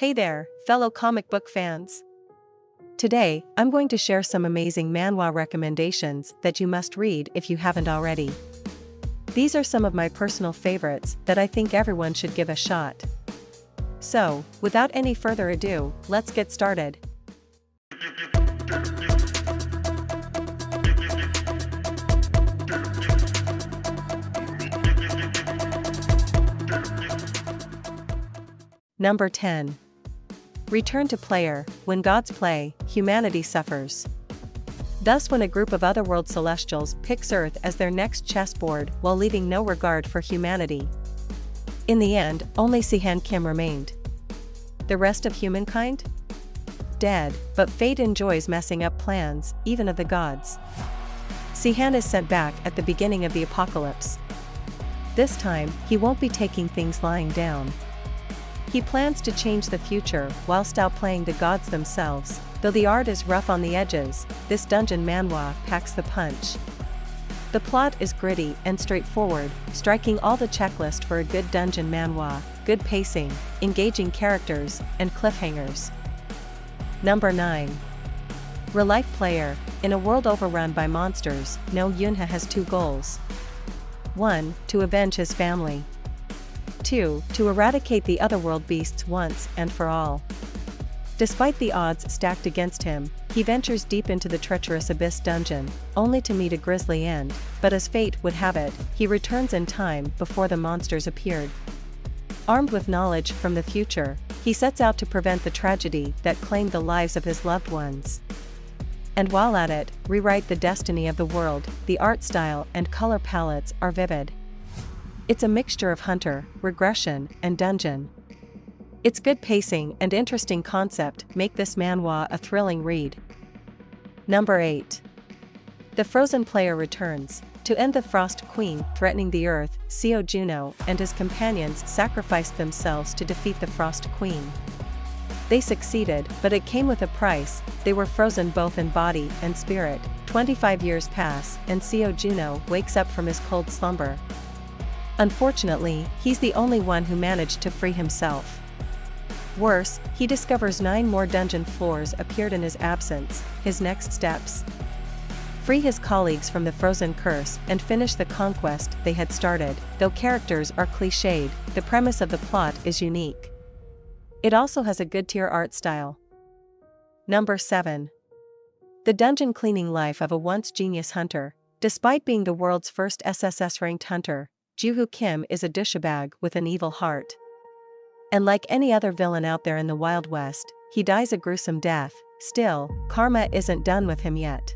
Hey there, fellow comic book fans! Today, I'm going to share some amazing manhwa recommendations that you must read if you haven't already. These are some of my personal favorites that I think everyone should give a shot. So, without any further ado, let's get started. Number 10. Return to player. When gods play, humanity suffers. Thus when a group of otherworld celestials picks Earth as their next chessboard while leaving no regard for humanity. In the end, only Sihan Kim remained. The rest of humankind? Dead, but fate enjoys messing up plans, even of the gods. Sihan is sent back at the beginning of the apocalypse. This time, he won't be taking things lying down. He plans to change the future whilst outplaying the gods themselves. Though the art is rough on the edges, this dungeon manhwa packs the punch. The plot is gritty and straightforward, striking all the checklist for a good dungeon manhwa: good pacing, engaging characters, and cliffhangers. Number 9. Real life player. In a world overrun by monsters, No Yunha has two goals. 1. To avenge his family. 2. To eradicate the otherworld beasts once and for all. Despite the odds stacked against him, he ventures deep into the treacherous Abyss dungeon, only to meet a grisly end, but as fate would have it, he returns in time before the monsters appeared. Armed with knowledge from the future, he sets out to prevent the tragedy that claimed the lives of his loved ones. And while at it, rewrite the destiny of the world. The art style and color palettes are vivid. It's a mixture of hunter, regression, and dungeon. Its good pacing and interesting concept make this manhwa a thrilling read. Number 8. The Frozen player returns. To end the Frost Queen threatening the Earth, Seo Juno and his companions sacrificed themselves to defeat the Frost Queen. They succeeded, but it came with a price. They were frozen both in body and spirit. 25 years pass, and Seo Juno wakes up from his cold slumber. Unfortunately, he's the only one who managed to free himself. Worse, he discovers 9 more dungeon floors appeared in his absence. His next steps: free his colleagues from the frozen curse and finish the conquest they had started. Though characters are cliched, the premise of the plot is unique. It also has a good tier art style. Number 7. The dungeon cleaning life of a once genius hunter. Despite being the world's first SSS-ranked hunter, Juhu Kim is a douchebag with an evil heart. And like any other villain out there in the Wild West, he dies a gruesome death. Still, karma isn't done with him yet.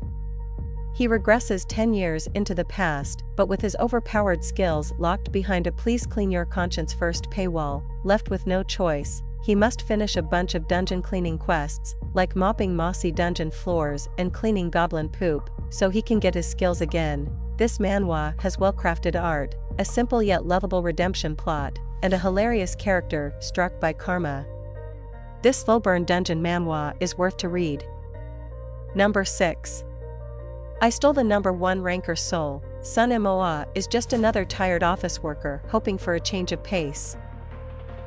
He regresses 10 years into the past, but with his overpowered skills locked behind a "please clean your conscience first" paywall, left with no choice, he must finish a bunch of dungeon cleaning quests, like mopping mossy dungeon floors and cleaning goblin poop, so he can get his skills again. This manhwa has well-crafted art, a simple yet lovable redemption plot, and a hilarious character struck by karma. This slow-burn dungeon manhwa is worth to read. Number 6. I Stole the Number 1 ranker soul. Sun Moa is just another tired office worker hoping for a change of pace.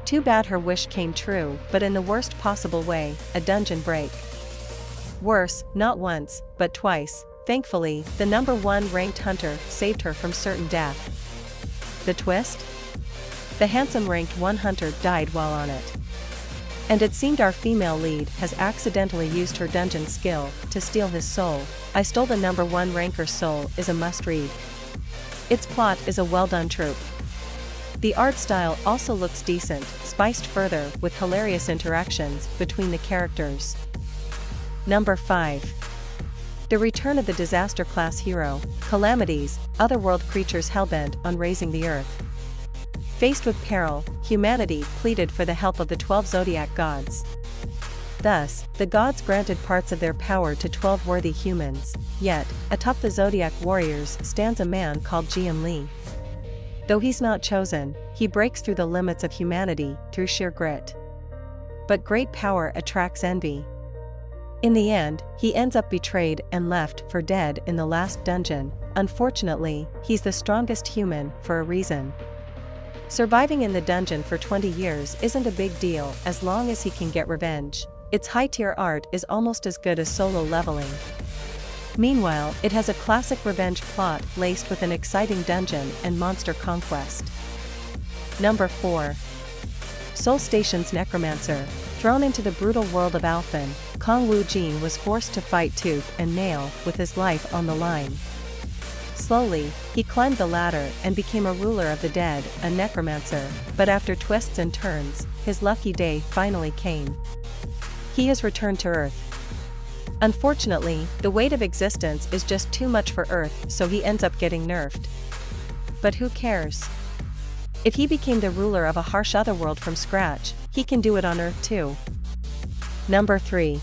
Too bad her wish came true, but in the worst possible way, a dungeon break. Worse, not once, but twice. Thankfully, the number 1 ranked hunter saved her from certain death. The twist? The handsome ranked 1 hunter died while on it. And it seemed our female lead has accidentally used her dungeon skill to steal his soul. I Stole the Number 1 ranker soul is a must-read. Its plot is a well-done trope. The art style also looks decent, spiced further with hilarious interactions between the characters. Number 5. The return of the disaster class hero. Calamities, otherworld creatures hellbent on raising the Earth. Faced with peril, humanity pleaded for the help of the 12 zodiac gods. Thus, the gods granted parts of their power to 12 worthy humans, yet, atop the zodiac warriors stands a man called Jian Li. Though he's not chosen, he breaks through the limits of humanity through sheer grit. But great power attracts envy. In the end, he ends up betrayed and left for dead in the last dungeon. Unfortunately, he's the strongest human for a reason. Surviving in the dungeon for 20 years isn't a big deal as long as he can get revenge. Its high-tier art is almost as good as solo leveling. Meanwhile, it has a classic revenge plot laced with an exciting dungeon and monster conquest. Number 4. Seoul Station's Necromancer. Thrown into the brutal world of Alphen, Kong Woo-jin was forced to fight tooth and nail with his life on the line. Slowly, he climbed the ladder and became a ruler of the dead, a necromancer, but after twists and turns, his lucky day finally came. He has returned to Earth. Unfortunately, the weight of existence is just too much for Earth, so he ends up getting nerfed. But who cares? If he became the ruler of a harsh otherworld from scratch, he can do it on Earth too. Number 3.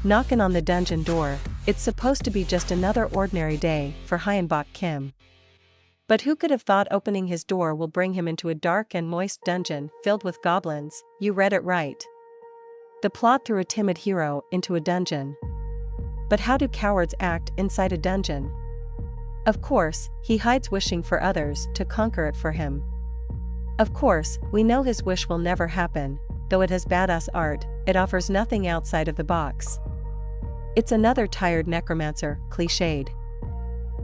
Knockin' on the dungeon door. It's supposed to be just another ordinary day for Hyunbok Kim. But who could have thought opening his door will bring him into a dark and moist dungeon filled with goblins? You read it right. The plot threw a timid hero into a dungeon. But how do cowards act inside a dungeon? Of course, he hides wishing for others to conquer it for him. Of course, we know his wish will never happen, though it has badass art, it offers nothing outside of the box. It's another tired necromancer, cliched.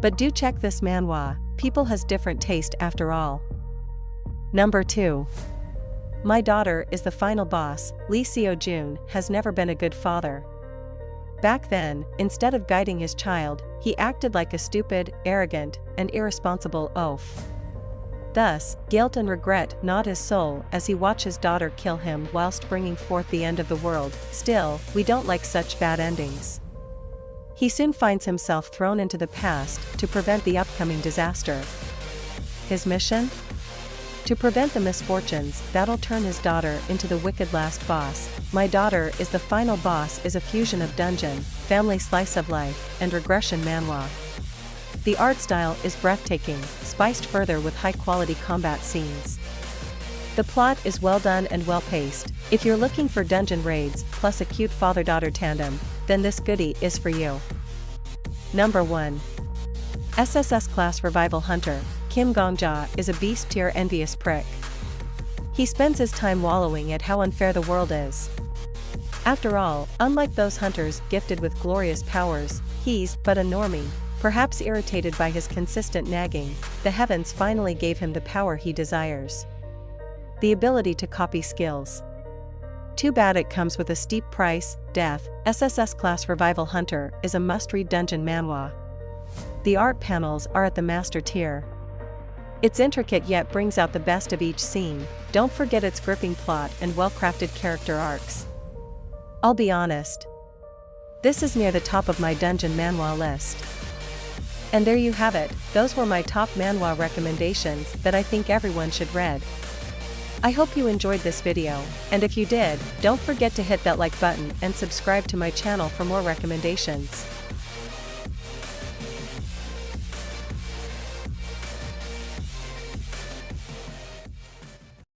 But do check this manhwa, people has different taste after all. Number 2. My Daughter is the final boss. Lee Seo-jun has never been a good father. Back then, instead of guiding his child, he acted like a stupid, arrogant, and irresponsible oaf. Thus, guilt and regret gnawed his soul as he watched his daughter kill him whilst bringing forth the end of the world. Still, we don't like such bad endings. He soon finds himself thrown into the past to prevent the upcoming disaster. His mission? To prevent the misfortunes that'll turn his daughter into the wicked last boss. My Daughter is the final boss is a fusion of dungeon, family slice of life, and regression manhwa. The art style is breathtaking, spiced further with high-quality combat scenes. The plot is well done and well-paced. If you're looking for dungeon raids plus a cute father-daughter tandem, then this goodie is for you. Number 1. SSS Class Revival Hunter. Kim Gongja is a beast-tier envious prick. He spends his time wallowing at how unfair the world is. After all, unlike those hunters gifted with glorious powers, he's but a normie. Perhaps irritated by his consistent nagging, the heavens finally gave him the power he desires. The ability to copy skills. Too bad it comes with a steep price, death. SSS Class Revival Hunter is a must-read dungeon manhwa. The art panels are at the master tier. It's intricate yet brings out the best of each scene. Don't forget its gripping plot and well-crafted character arcs. I'll be honest. This is near the top of my dungeon manhwa list. And there you have it, those were my top manhwa recommendations that I think everyone should read. I hope you enjoyed this video, and if you did, don't forget to hit that like button and subscribe to my channel for more recommendations.